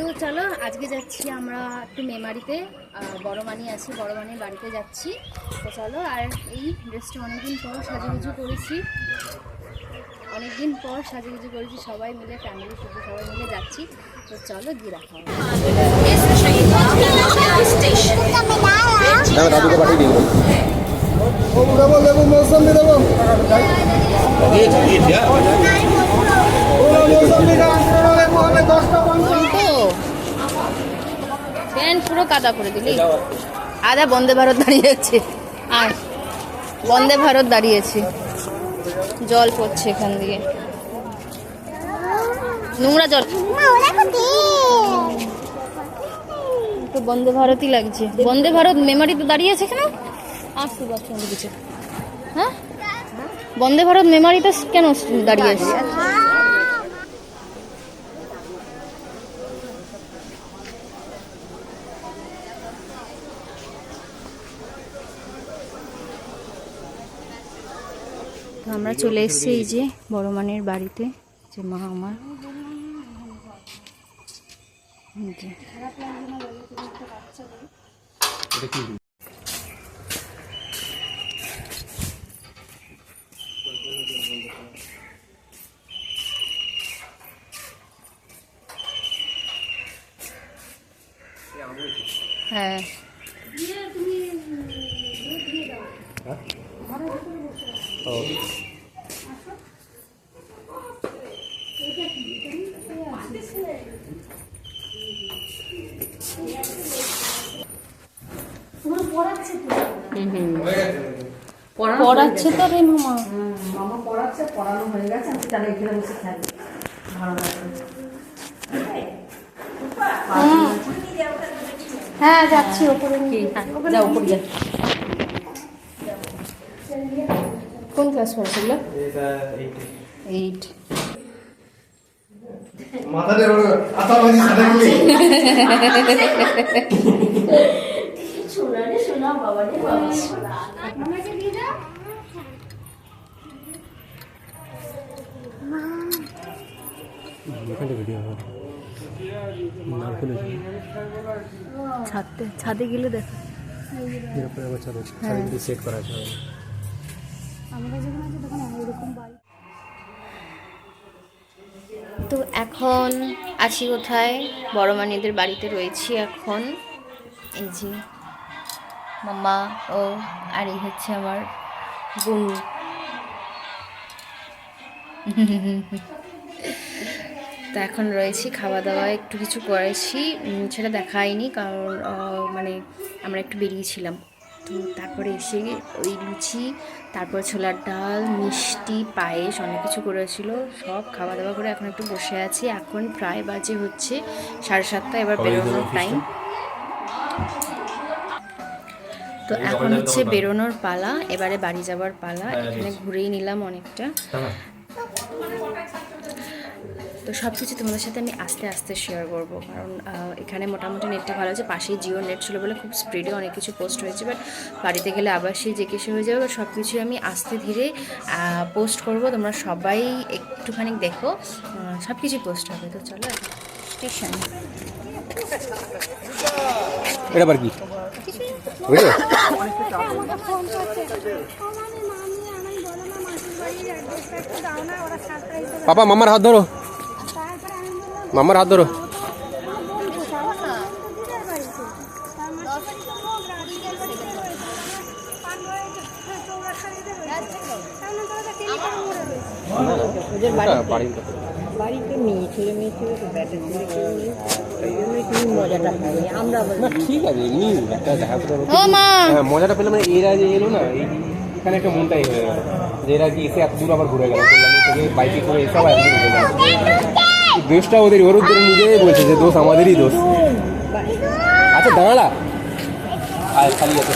তো চলো আজকে যাচ্ছি আমরা একটু মেমারিতে, বড় মানি আছে, বড় মানির বাড়িতে যাচ্ছি। তো চলো, আর এই ড্রেসটা অনেকদিন পর সাজুগুজু করেছি, সবাই মিলে, ফ্যামিলি শুধু সবাই মিলে যাচ্ছি। তো চলো গিয়ে রাখা প্যান্ট পুরো কাদা করে দিলি। আদা বন্দে ভারত দাঁড়িয়েছে, আর বন্দে ভারত দাঁড়িয়েছে, জল পড়ছে এখান দিয়ে, নোংরা জল। তো বন্দে ভারতই লাগছে, বন্দে ভারত মেমারি তো দাঁড়িয়েছে কেন? আসতে পারছো কিছু? হ্যাঁ, বন্দে ভারত মেমারিতে কেন দাঁড়িয়ে আছে? তো আমরা চলে এসেছি এই যে বড় মানের বাড়িতে, যে মা আমার হ্যাঁ পড়াচ্ছে তো রে মামা, মামা পড়াচ্ছে, পড়ানো হয়ে গেছে, আমি তাহলে এখানে বসে খেলি, ভালো লাগবে। হ্যাঁ যাচ্ছি ওপরে, যাও উপরে যা। কোন ক্লাস পড়ছিল? 8। মাথাতে আতাবাজি সাদা গুলি শোনা রে শোনা, বাবা রে বাবা, মামাকে দিয়ে দাও। ছাদে গেলে দেখো, সেট করা আছে। তো এখন আছি কোথায়? বড় মানিদের বাড়িতে রয়েছি এখন। এই যে মামা ও, আর এই হচ্ছে আমার বোন। তো এখন রয়েছি, খাওয়া দাওয়া একটু কিছু করেছি, সেটা দেখাইনি কারণ মানে আমরা একটু বেরিয়েছিলাম। তো তারপরে এসে ওই লুচি, তারপর ছোলার ডাল, মিষ্টি, পায়েস, অনেক কিছু করেছিল, সব খাওয়া দাওয়া করে এখন একটু বসে আছি। এখন প্রায় বাজে হচ্ছে 7:30, এবার বেরোনোর টাইম। তো এখন হচ্ছে বেরোনোর পালা, এবারে বাড়ি যাওয়ার পালা। এখানে ঘুরেই নিলাম অনেকটা। তো সব কিছু তোমাদের সাথে আমি আস্তে আস্তে শেয়ার করবো, কারণ এখানে মোটামুটি নেটটা ভালো আছে, পাশেই জিও নেট ছিল বলে খুব স্পিডে অনেক কিছু পোস্ট হয়েছে। বাট বাড়িতে গেলে আবার সেই যে কেসে হয়ে যাবে। বাট সব কিছুই আমি আস্তে ধীরে পোস্ট করব, তোমরা সবাই একটুখানি দেখো, সব কিছুই পোস্ট হবে। তো চলো স্টেশন। এটা আবার কি? পাপা মামার হাত ধরো, মামার হাত ধরো। বাড়িতে মেয়ে ছেলে তো ব্যাটে ছেলে কেউ নেই, ওই জন্যই তুমি মজাটা পাইনি। আমরা ঠিক আছে, এমনি একটা দেখা মজাটা পেলে, মানে এরা যে এলো না, এখানে একটা মনটাই হয়ে গেল যে এরা কি এসে এত দূর আবার ঘুরে গেল, কল্যাণী থেকে বাইকে করে এসে আবার ঘুরে গেল। দোষটা ওদের, ওদের নিজেই বলছে যে দোষ আমাদেরই দোষ। আচ্ছা দাঁড়া, আর খালি আছে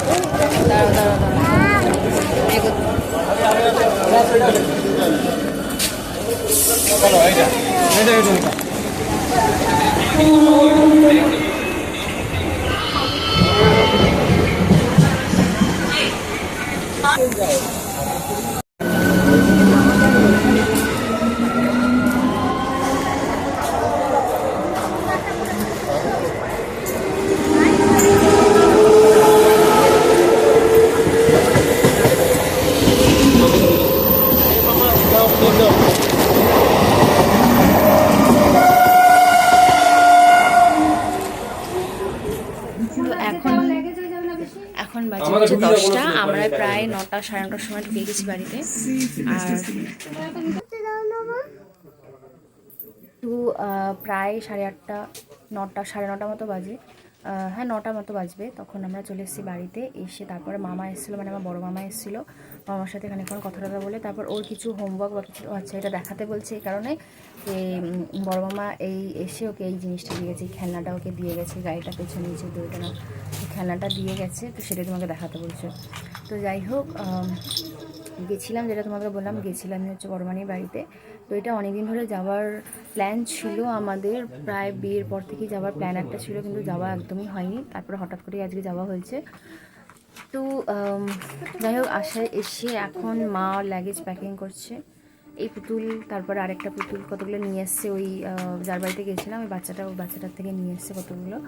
হচ্ছে 10টা, আমরা প্রায় 9টা 9:30টার সময় ঢুকে গেছি বাড়িতে। আর তো প্রায় 8:30 9টা 9:30 মতো বাজে, হ্যাঁ 9টা মতো বাজবে, তখন আমরা চলে এসেছি বাড়িতে। এসে তারপরে মামা এসেছিলো, মানে আমার বড় মামা এসেছিলো, মামার সাথে খানিকক্ষণ কথা টথা বলে তারপর ওর কিছু হোমওয়ার্ক বা কিছু, আচ্ছা এটা দেখাতে বলছে এই কারণে যে বড় মামা এই এসে ওকে এই জিনিসটা দিয়ে গেছে, এই খেলনাটা ওকে দিয়ে গেছে, গাড়িটা পেছনে নিচে দুইটা না, খেলনাটা দিয়ে গেছে, তো সেটা তোমাকে দেখাতে বলছে। তো যাই হোক, গেছিলাম, যেটা তোমাকে বললাম, গেছিলাম হচ্ছে বড়মানির বাড়িতে। তো এটা অনেকদিন ধরে যাওয়ার প্ল্যান ছিল আমাদের, প্রায় বিয়ের পর থেকেই যাওয়ার প্ল্যান একটা ছিল, কিন্তু যাওয়া একদমই হয়নি। তারপরে হঠাৎ করেই আজকে যাওয়া হয়েছে। তো যাই হোক, আশায় এসে এখন মা লাগেজ প্যাকিং করছে। এই পুতুল, তারপরে আরেকটা পুতুল কতগুলো নিয়ে এসছে, ওই যার বাড়িতে গেছিলাম ওই বাচ্চাটার থেকে নিয়ে এসছে কতগুলো।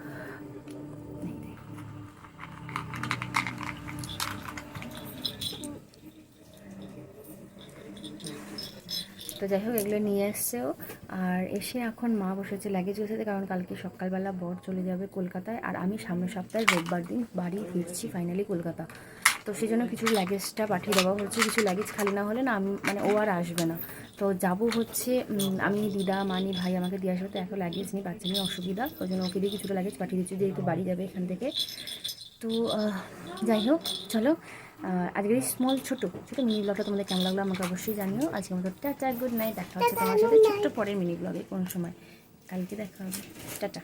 তো যাই হোক, এগুলো নিয়ে এসছেও। আর এসে এখন মা বসেছে লাগেজ গোছাতে, কারণ কালকে সকালবেলা বর চলে যাবে কলকাতায়, আর আমি সামনের সপ্তাহে রোববার দিন বাড়ি ফিরছি ফাইনালি কলকাতা। তো সেই জন্য কিছু লাগেজটা পাঠিয়ে দেওয়া হচ্ছে, কিছু লাগেজ খালি না হলে না আমি মানে ও আর আসবে না। তো যাব হচ্ছে আমি, দিদা, মানি, ভাই আমাকে দিয়ে আসবে, তো এত লাগেজ নিয়ে বাচ্চা নিয়ে অসুবিধা, ওই জন্য ওকে দিয়ে কিছুটা লাগেজ পাঠিয়ে দিচ্ছি, যেহেতু বাড়ি যাবে এখান থেকে। তো যাই হোক, চলো আজকের এই স্মল ছোটো মিনি ব্লগটা তোমাদের কেমন লাগলো আমাকে অবশ্যই জানিও। আজকে আমাদের টাটা, গুড নাইট, দেখা হচ্ছে তোমার সাথে ছোট্ট পরের মিনি ব্লগে কোন সময়, কালকে দেখা হবে, টাটা।